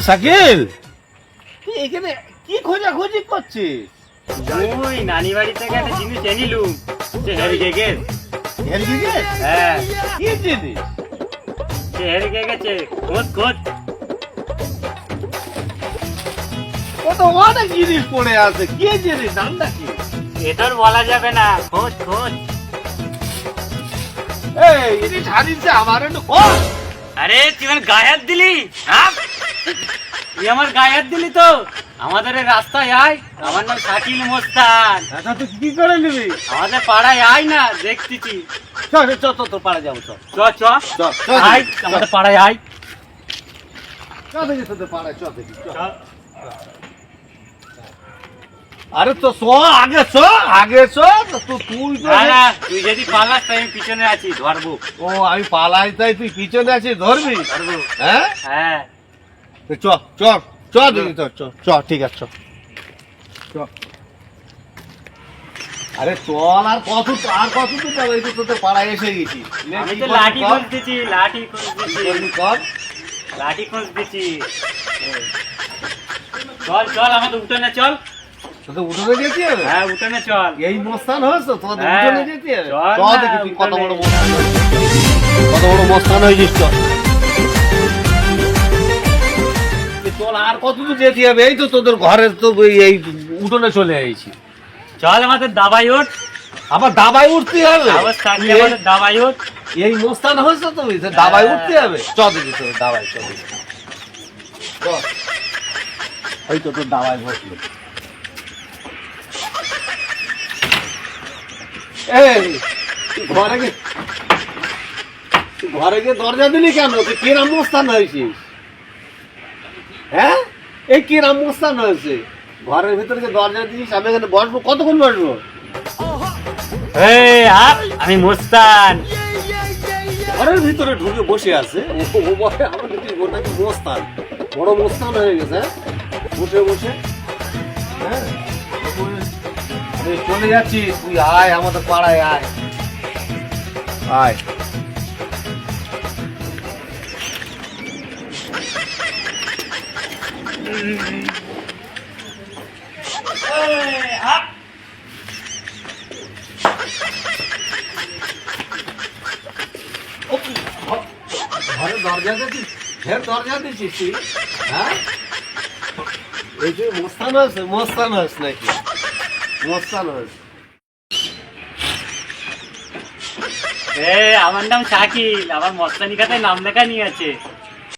শাকিল, তুই এখানে কি খোঁজাখুঁজি করছিস? ওই নানি বাড়ি থেকে একটা জিনিস এনেলুম, সে হেরে গেছে। হ্যাঁ, কি জিনিস? সে হেরে গেছে, খোঁজ খোঁজ। ও তো অনেক জিনিস পড়ে আছে, কি জিনিস, নামটা কি? এটার বলা যাবে না, খোঁজ খোঁজ। এই জিনিস হারিয়েছে, আমার একটু খোঁজ। আরে তুই আমার গায়ে হাত দিলি? হ্যাঁ, তুই আমার গায়ে হাত দিলি তো। আমাদের এই রাস্তায় আয়, আমার নাম শাকিল মোস্তান। আচ্ছা, তুই কি করে নিবি? আমাদের পাড়ায় আয় না, দেখতেছি। চল চল চল, তোর পাড়া যাবো, চল চ চ চল চল আয়, আমাদের পাড়ায় আয়। চল দেখি তোদের পাড়ায়, চল দেখি চল। চল। আরে তো আগে আগে তুই তো না না, তুই যদি পালাস তাই আমি পিছনে আছি, ধরবো। ও, আমি পালাই তাই তুই পিছনে আছিস, ধরবি? ধরবো। হ্যাঁ, হ্যাঁ, চ চল চল দেখি, চ ঠিক আছে, চল। আরে চল, আর কত দূর যাবো? এই তো তোদের পাড়ায় এসে গেছি। আমি তো লাঠি খুঁজতেছি, লাঠি খুঁজতেছি, কর। লাঠি খুঁজতেছি। চল চল, আমাদের উঠোনে চল। তোদের উঠোনে যেতে হবে? হ্যাঁ, উঠোনে চল। এই মস্তান হয়েছে তোদের হ্যাঁ, উঠোনে যেতে হবে? চল চল না, দেখি তুই কত উঠোনে। বড় মস্তান হয়েছিস। কত বড় মস্তান হয়েছিস, চল। চল, আর কত দূর যেতে হবে? এই তো তোদের ঘরের তো এই উঠোনে চলে আইছি। চল, আমাদের দাবাই ওঠ। আবার দাবায় উঠতে হবে? আমাদের দাবাই ওঠ। এই মস্তান হয়েছে তো, দাবায় উঠতে হবে। চল দেখি তোর দাবায়, চল চল। এই তো তোর দাবায় বসলো। এই তুই ঘরে গিয়ে দরজা দিলি কেন? তুই কিরাম মস্তান হয়েছিস? হ্যাঁ, এই কিরাম মস্তান হয়েছে? ঘরের ভিতরে যে দরজা দিস, আমি এখানে বসবো, কতক্ষণ বসবো? এই আমি মোস্তান। ঘরের ভিতরে ঢুকে বসে আছে, ও বলে আমার দেখি ওটা কি মস্তান, বড় মস্তান হয়ে গেছে। বসে বসে হ্যাঁ, আমি চলে যাচ্ছি, তুই আয় আমাদের পাড়ায়, আয় আয়। ঘরে দরজা দিচ্ছিস, ফের দরজা দিচ্ছিস তুই? হ্যাঁ, এই যে মস্তান হয়েছে নাকি? মস্তান হয়েছে। আমার নাম শাকিল, আমার মস্তানি খাতায় নাম লেখা নিয়ে আছে।